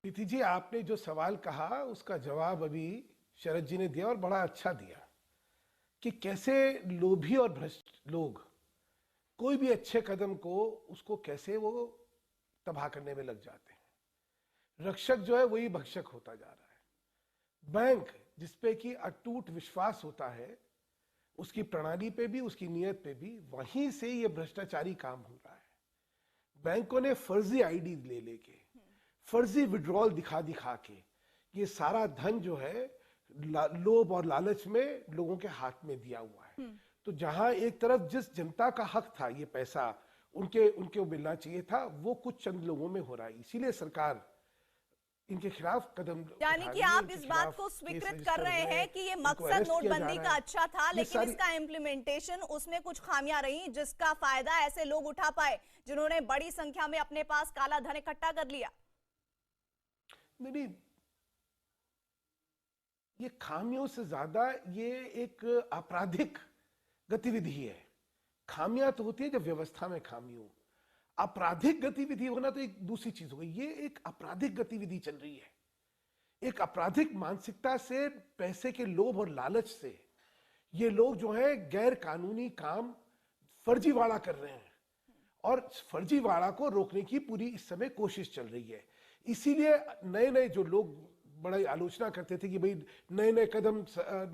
प्रीति जी, आपने जो सवाल कहा उसका जवाब अभी शरद जी ने दिया और बड़ा अच्छा दिया कि कैसे लोभी और भ्रष्ट लोग कोई भी अच्छे कदम को उसको कैसे वो तबाह करने में लग जाते हैं। रक्षक जो है वही भक्षक होता जा रहा है। बैंक जिसपे कि अटूट विश्वास होता है, उसकी प्रणाली पे भी, उसकी नीयत पे भी, वहीं से ये भ्रष्टाचारी काम हो रहा है। बैंकों ने फर्जी आईडी ले लेके, फर्जी विड्रॉल दिखा दिखा के ये सारा धन जो है लोभ और लालच में लोगों के हाथ में दिया हुआ है। तो जहां एक तरफ जिस जनता का हक था ये पैसा उनके उनके मिलना चाहिए था, वो कुछ चंद लोगों में हो रहा है। इसीलिए सरकार इनके खिलाफ कदम यानी उठा कि रही है, आप इनके इस बात खिलाफ को केस स्वीकृत कर रजिस्टर हो रहे रहे हैं हैं, कि ये इनको मकसद अरेस्ट किया जा नोटबंदी रहा का है। अच्छा था, ये लेकिन सारी इसका इम्प्लीमेंटेशन उसमें कुछ खामियां रही जिसका फायदा ऐसे लोग उठा पाए जिन्होंने बड़ी संख्या में अपने पास काला धन इकट्ठा कर लिया। नहीं, ये खामियों से ज्यादा ये एक आपराधिक गतिविधि है। खामियां तो होती है जब व्यवस्था में खामी हो, आपराधिक गतिविधि होना तो एक दूसरी चीज हो गई। ये एक आपराधिक गतिविधि चल रही है, एक आपराधिक मानसिकता से, पैसे के लोभ और लालच से ये लोग जो है गैर कानूनी काम फर्जीवाड़ा कर रहे हैं और फर्जीवाड़ा को रोकने की पूरी इस समय कोशिश चल रही है। इसीलिए नए नए जो लोग बड़ी आलोचना करते थे कि भाई नए नए कदम,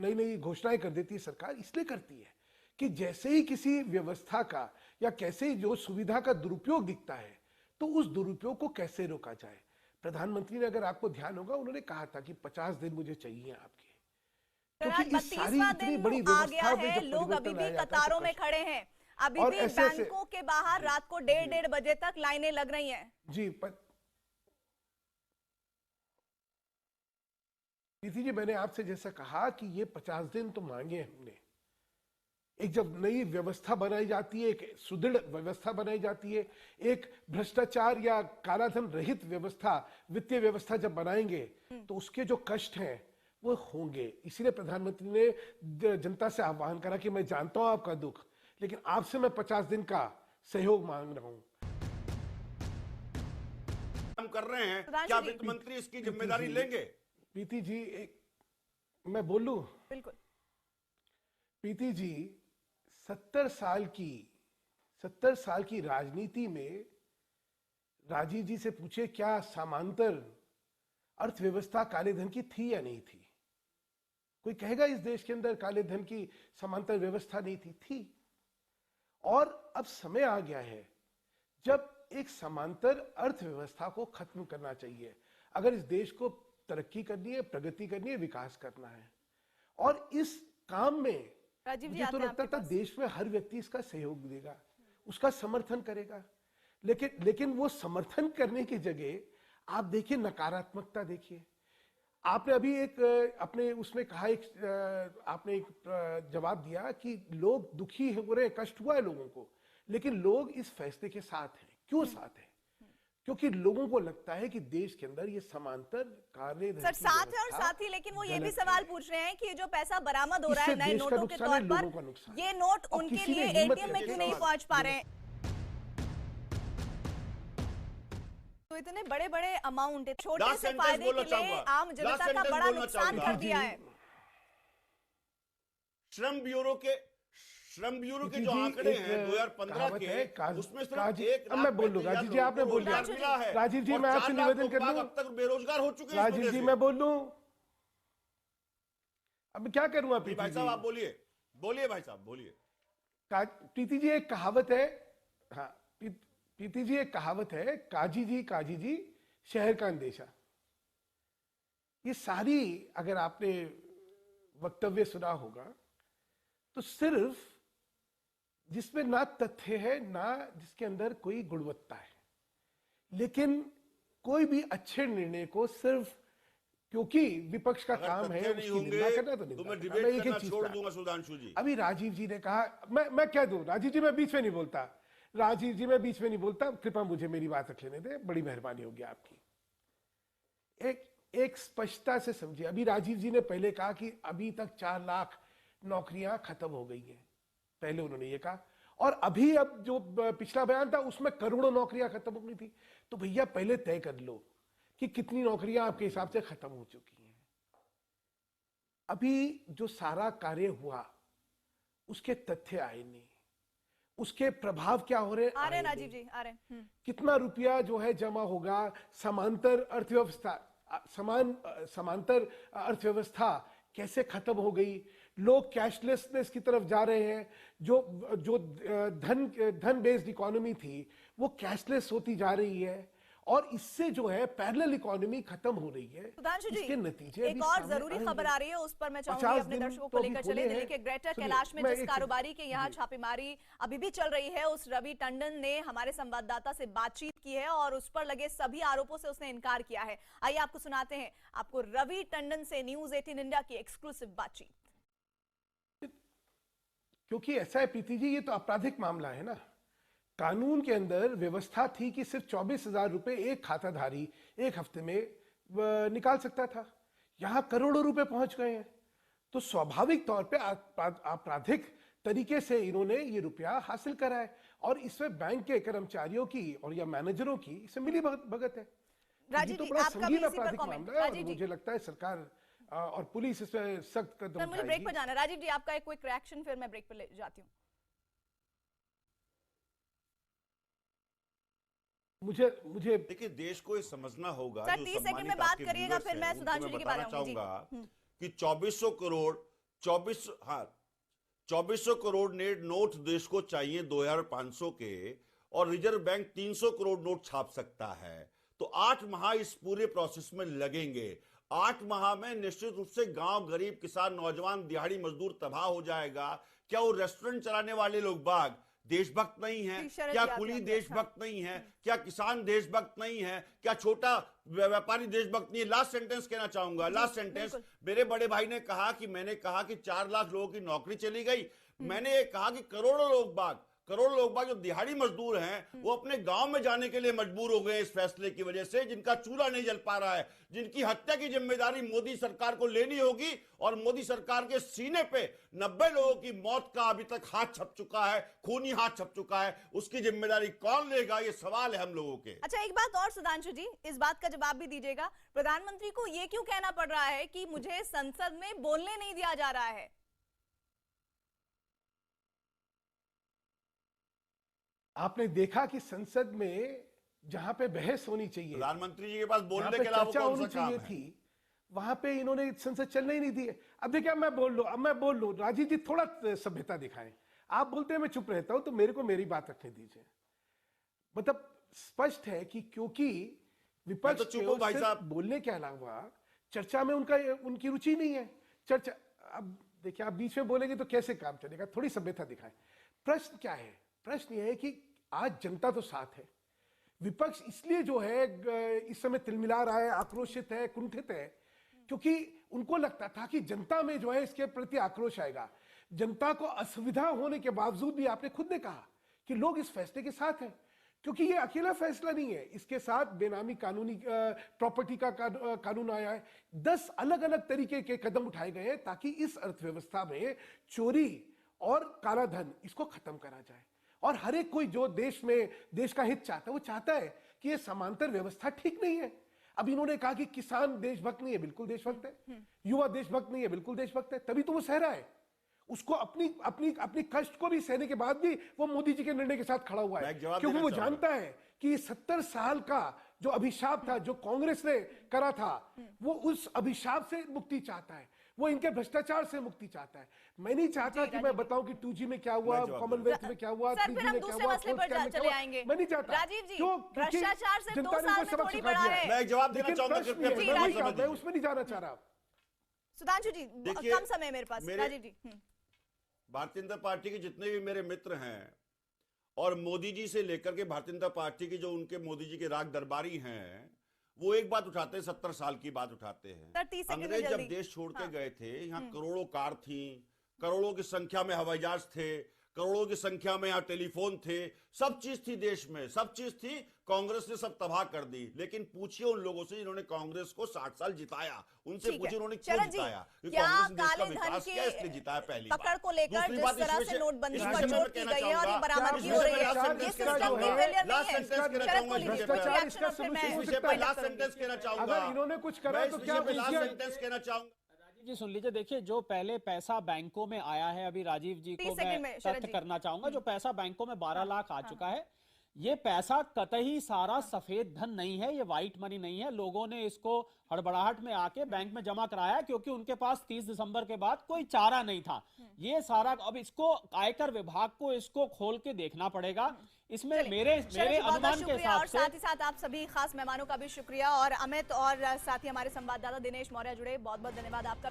नई नई घोषणाएं कर देती है सरकार, इसलिए करती है कि जैसे ही किसी व्यवस्था का या कैसे ही जो सुविधा का दुरुपयोग दिखता है तो उस दुरुपयोग को कैसे रोका जाए। प्रधानमंत्री ने, अगर आपको ध्यान होगा, उन्होंने कहा था कि 50 दिन मुझे चाहिए आपके, क्योंकि आज इस सारी 32वां इतनी दिन बड़ी आ गया व्यवस्था में है, जब लोग अभी परिवर्तन भी लाया जाता है तो कतारों में कष्ट खड़े होता है। हैं। अभी और भी ऐसे ऐसे बैंकों के बाहर जी रात को जी 1:30 बजे तक लाइनें लग रही हैं। जी प्रीति जी, मैंने आपसे जैसा कहा कि ये 50 दिन तो मांगे हमने। एक जब नई व्यवस्था बनाई जाती है, एक सुदृढ़ व्यवस्था बनाई जाती है, एक भ्रष्टाचार या कालाधन रहित व्यवस्था, वित्तीय व्यवस्था जब बनाएंगे तो उसके जो कष्ट हैं वो होंगे। इसीलिए प्रधानमंत्री ने जनता से आह्वान करा कि मैं जानता हूं आपका दुख, लेकिन आपसे मैं 50 दिन का सहयोग मांग रहा हूं। हम कर रहे हैं, सुधांशु क्या जी। वित्त मंत्री इसकी जिम्मेदारी लेंगे? प्रीति जी, एक मैं बोलूं? बिल्कुल। प्रीति जी, 70 साल की 70 साल की राजनीति में राजीव जी से पूछे क्या समांतर अर्थव्यवस्था काले धन की थी या नहीं थी? कोई कहेगा इस देश के अंदर काले धन की समांतर व्यवस्था नहीं थी। और अब समय आ गया है जब एक समांतर अर्थव्यवस्था को खत्म करना चाहिए अगर इस देश को तरक्की करनी है, प्रगति करनी है, विकास करना है। और इस काम में राजीव जी मुझे तो आते हैं लगता आपके था पास। देश में हर व्यक्ति इसका सहयोग देगा, उसका समर्थन करेगा। लेकिन वो समर्थन करने की जगह आप देखिए नकारात्मकता देखिए। आपने अभी एक अपने उसमें कहा, आपने एक जवाब दिया कि लोग दुखी हो रहे हैं, कष्ट हुआ है लोगों को, लेकिन लोग इस फैसले के साथ हैं। क्यों साथ हैं? क्योंकि लोगों को लगता है कि देश के अंदर ये समांतर काले धन सर की साथ है और व्यवस्था साथ ही, लेकिन वो ये भी गलत सवाल है। पूछ रहे हैं कि ये जो पैसा बरामद हो रहा इससे है नए देश का नोटों के नुकसान है, तौर पर, लोगों का नुकसान ये है। नोट और उनके किसी ने लिए हिम्मत एटीएम में करके क्यों नहीं सवाल पहुंच पा रहे ये हैं? तो इतने बड़े बड़े अमाउंट छोटे लास्ट से सेंटेंस फायदे बोलना के लिए चाहूंगा, आम जनता लास्ट का सेंटेंस बड़ा बोलना नुकसान चाहूंगा। कर दिया है। श्रम ब्यूरो के जो जी, आंकड़े एक हैं 2015 कहावत है, के, उसमें सिर्फ अब मैं बोल लूं, 1,35,000 राजीव जी लोगों आपने को बोल रोजगार दिया। मिला है। राजीव जी और मैं 4 आपसे लाख निवेदन कर लोग दूं, अब तक बेरोजगार हो चुके हैं इस राजीव वजह जी से। मैं बोल लूं, अब क्या करूंगा? जी प्रीति भाई जी, साहब आप बोलिए भाई साहब बोलिए। प्रीति जी एक कहावत है, हाँ प्रीति जी एक कहावत है, काजी जी शहर का अंदेशा। ये सारी अगर आपने वक्तव्य सुना होगा तो सिर्फ जिसमें ना तथ्य है ना जिसके अंदर कोई गुणवत्ता है, लेकिन कोई भी अच्छे निर्णय को सिर्फ क्योंकि विपक्ष का अगर काम है तथ्य नहीं उसकी होंगे निंदा करना, तो तो निंदा मैं करना। डिबेट एक करना चीज छोड़ पे दूंगा सुधांशु जी। अभी राजीव जी ने कहा, मैं कह दूं, राजीव जी मैं बीच में नहीं बोलता, राजीव जी मैं बीच में नहीं बोलता, कृपया मुझे मेरी बात रख लेने दें, बड़ी मेहरबानी होगी आपकी। एक स्पष्टता से समझिए। अभी राजीव जी ने पहले कहा कि अभी तक 4 लाख नौकरियां खत्म हो गई हैं, पहले उन्होंने ये कहा। और अभी अब जो पिछला बयान था उसमें करोड़ों नौकरियां खत्म हो गई थी। तो भैया पहले तय कर लो, कि कितनी नौकरियां आपके हिसाब से खत्म हो चुकी हैं। अभी जो सारा कार्य हुआ उसके तथ्य आए नहीं, उसके प्रभाव क्या हो रहे आ रहे आए राजीव नहीं। जी, आ रहे। कितना रुपया जो है जमा होगा, समांतर अर्थव्यवस्था, समांतर अर्थव्यवस्था कैसे खत्म हो गई, लोग कैशलेसनेस की तरफ जा रहे हैं, जो जो धन बेस्ड इकोनॉमी थी वो कैशलेस होती जा रही है, और इससे जो है पैरेलल इकोनॉमी खत्म हो रही है। सुधांशु जी, इसके नतीजे एक और जरूरी खबर आ रही है, उस पर मैं चाहूंगी 50 अपने दिन दर्शकों तो को अभी लेकर खुले चले। दिल्ली हैं। के ग्रेटर सुनिए, कैलाश में मैं जिस एक- कारोबारी के यहाँ जी। छापेमारी अभी भी चल रही है, उस रवि टंडन ने हमारे संवाददाता से बातचीत की है और उस पर लगे सभी आरोपों से उसने इनकार किया है। आइए आपको सुनाते हैं आपको रवि टंडन से न्यूज 18 इंडिया की एक्सक्लूसिव बातचीत। क्योंकि ऐसा है प्रीति जी, ये तो आपराधिक मामला है ना। कानून के अंदर व्यवस्था थी कि सिर्फ 24,000 रुपए एक खाताधारी एक हफ्ते में निकाल सकता था, यहां करोड़ों रुपए पहुंच गए हैं। तो स्वाभाविक तौर पे आपराधिक तरीके से इन्होंने ये रुपया हासिल करा है, और इसमें बैंक के कर्मचारियों की और या मैनेजरों की इससे मिली भगत है। राजीव ये तो जी, बड़ा आपका भी संगीन इसी पर आपराधिक कमेंट। मामला है, और राजीव जी। मुझे लगता है सरकार और पुलिस इस पर सख्त कदम सर मुझे ब्रेक उठाएगी। पर जाना है। राजीव जी, आपका एक क्विक रिएक्शन, फिर मैं ब्रेक पर ले जाती हूँ। मुझे देखिए, देश को ये समझना होगा, सर, जो 30 सेकंड सम्मानित में बात आपके करिएगा, viewers फिर हैं, मैं उनको सुधांशु जी के बताना पास आऊंगी। जी। चाहूंगा कि 2400 करोड़ 2400 करोड़ नोट देश को चाहिए 2500 के, और रिजर्व बैंक 300 करोड़ नोट छाप सकता है। तो 8 माह इस पूरे प्रोसेस में लगेंगे। 8 माह में निश्चित रूप से गांव, गरीब, किसान, नौजवान, दिहाड़ी मजदूर तबाह हो जाएगा। क्या वो रेस्टोरेंट चलाने वाले लोग बाग देशभक्त नहीं है? शरद क्या यादव कुली ने देशभक्त नहीं है? क्या किसान देशभक्त नहीं है? क्या छोटा व्यापारी देशभक्त नहीं है? लास्ट सेंटेंस कहना चाहूंगा, लास्ट सेंटेंस। मेरे बड़े भाई ने कहा कि मैंने कहा कि 4 लाख लोगों की नौकरी चली गई। मैंने ये कहा कि करोड़ों लोग बाग जो दिहाड़ी मजदूर हैं वो अपने गांव में जाने के लिए मजबूर हो गए इस फैसले की वजह से, जिनका चूल्हा नहीं जल पा रहा है, जिनकी हत्या की जिम्मेदारी मोदी सरकार को लेनी होगी। और मोदी सरकार के सीने पे 90 लोगों की मौत का अभी तक हाथ छप चुका है, खूनी हाथ छप चुका है। उसकी जिम्मेदारी कौन लेगा, ये सवाल है हम लोगों के। अच्छा, एक बात और सुधांशु जी, इस बात का जवाब भी दीजिएगा। प्रधानमंत्री को ये क्यों कहना पड़ रहा है कि मुझे संसद में बोलने नहीं दिया जा रहा है? आपने देखा कि संसद में जहां पे बहस होनी चाहिए, प्रधानमंत्री जी के पास जहां बोलने पे के अलावा चर्चा कौन होनी सा काम चाहिए है? थी, वहां पे इन्होंने संसद चलने ही नहीं दी है। अब देखिए, अब मैं बोल लूं, राजीव जी थोड़ा सभ्यता दिखाएं। आप बोलते हैं मैं चुप रहता हूं, तो मेरे को मेरी बात रखने दीजिए। मतलब स्पष्ट है कि क्योंकि विपक्ष मैं तो चुप की हूं ओर भाई से साहब। बोलने के अलावा चर्चा में उनकी रुचि नहीं है। चर्चा, अब देखिए, आप बीच में बोलेंगे तो कैसे काम चलेगा? थोड़ी सभ्यता दिखाएं। प्रश्न क्या है? प्रश्न यह है कि आज जनता तो साथ है, विपक्ष इसलिए जो है इस समय तिलमिला रहा है, आक्रोशित है, कुंठित है, क्योंकि उनको लगता था कि जनता में जो है इसके प्रति आक्रोश आएगा। जनता को असुविधा होने के बावजूद भी आपने खुद ने कहा कि लोग इस फैसले के साथ हैं, क्योंकि ये अकेला फैसला नहीं है, इसके साथ बेनामी कानूनी प्रॉपर्टी का कानून आया है। 10 अलग अलग तरीके के कदम उठाए गए हैं ताकि इस अर्थव्यवस्था में चोरी और काला धन इसको खत्म करा जाए। और हर एक कोई जो देश का हित चाहता है, वो चाहता है कि ये समांतर व्यवस्था ठीक नहीं है। अब इन्होंने कहा कि किसान देशभक्त नहीं है, बिल्कुल देशभक्त है। युवा देशभक्त नहीं है, बिल्कुल देशभक्त है, तभी तो वो सह रहा है। उसको अपनी कष्ट को भी सहने के बाद भी वो मोदी जी के निर्णय के साथ खड़ा हुआ है, क्योंकि वो जानता है कि 70 साल का जो अभिशाप था, जो कांग्रेस ने करा था, वो उस अभिशाप से मुक्ति चाहता है। वो इनके भ्रष्टाचार से मुक्ति चाहता है। मैं नहीं चाहता कि मैं बताऊं कि 2G में क्या हुआ, कॉमनवेल्थ में क्या हुआ, 3G में क्या हुआ, मैं नहीं चाहता। राजीव जी, भ्रष्टाचार से 2 साल में थोड़ी बढ़ा है। मैं जवाब देना चाहूंगा, मैं उसमें नहीं जाना चाह रहा। सुधांशु जी, कम समय मेरे पास। राजीव जी, भारतीय जनता पार्टी के जितने भी मेरे मित्र हैं और मोदी जी से लेकर के भारतीय जनता पार्टी की जो उनके मोदी जी के राग दरबारी हैं, वो एक बात उठाते हैं, 70 साल की बात उठाते हैं। अंग्रेज जब देश छोड़ के गए थे, यहाँ करोड़ों कार थी, करोड़ों की संख्या में हवाई जहाज थे, करोड़ों की संख्या में यहाँ टेलीफोन थे, सब चीज थी देश में, सब चीज थी। कांग्रेस ने सब तबाह कर दी। लेकिन पूछिए उन लोगों से जिन्होंने कांग्रेस को 60 साल जिताया, उनसे पूछिए उन्होंने क्यों जिताया। क्योंकि कांग्रेस ने देश का विकास किया, इसलिए जिताया। पहली पकड़ को लेकर जिस तरह से नोटबंदी पर चोट की गई है और ये बरामदगी हो रही है, ये सिस्टम की फेलियर नहीं है। शरद कोहली जी, रिएक्शन और फिर मैं लास्ट सेंटेंस कहना चाहूंगा। अगर इन्होंने कुछ करा तो क्या लास्ट सेंटेंस कहना चाहूंगा जी। सुन लीजिए, देखिए जो पहले पैसा बैंकों में आया है, अभी राजीव जी को मैं तथ्य करना चाहूंगा, जो पैसा बैंकों में 12 लाख आ चुका है, ये पैसा कतई सारा सफेद धन नहीं है, ये व्हाइट मनी नहीं है। लोगों ने इसको हड़बड़ाहट में आके बैंक में जमा कराया क्योंकि उनके पास 30 दिसंबर के बाद कोई चारा नहीं था। ये सारा अब इसको आयकर विभाग को इसको खोल के देखना पड़ेगा। इसमें मेरे अनुमान के हिसाब और साथ ही साथ आप सभी खास मेहमानों का भी शुक्रिया, और अमित और साथ ही हमारे संवाददाता दिनेश मौर्य जुड़े, बहुत बहुत धन्यवाद आपका।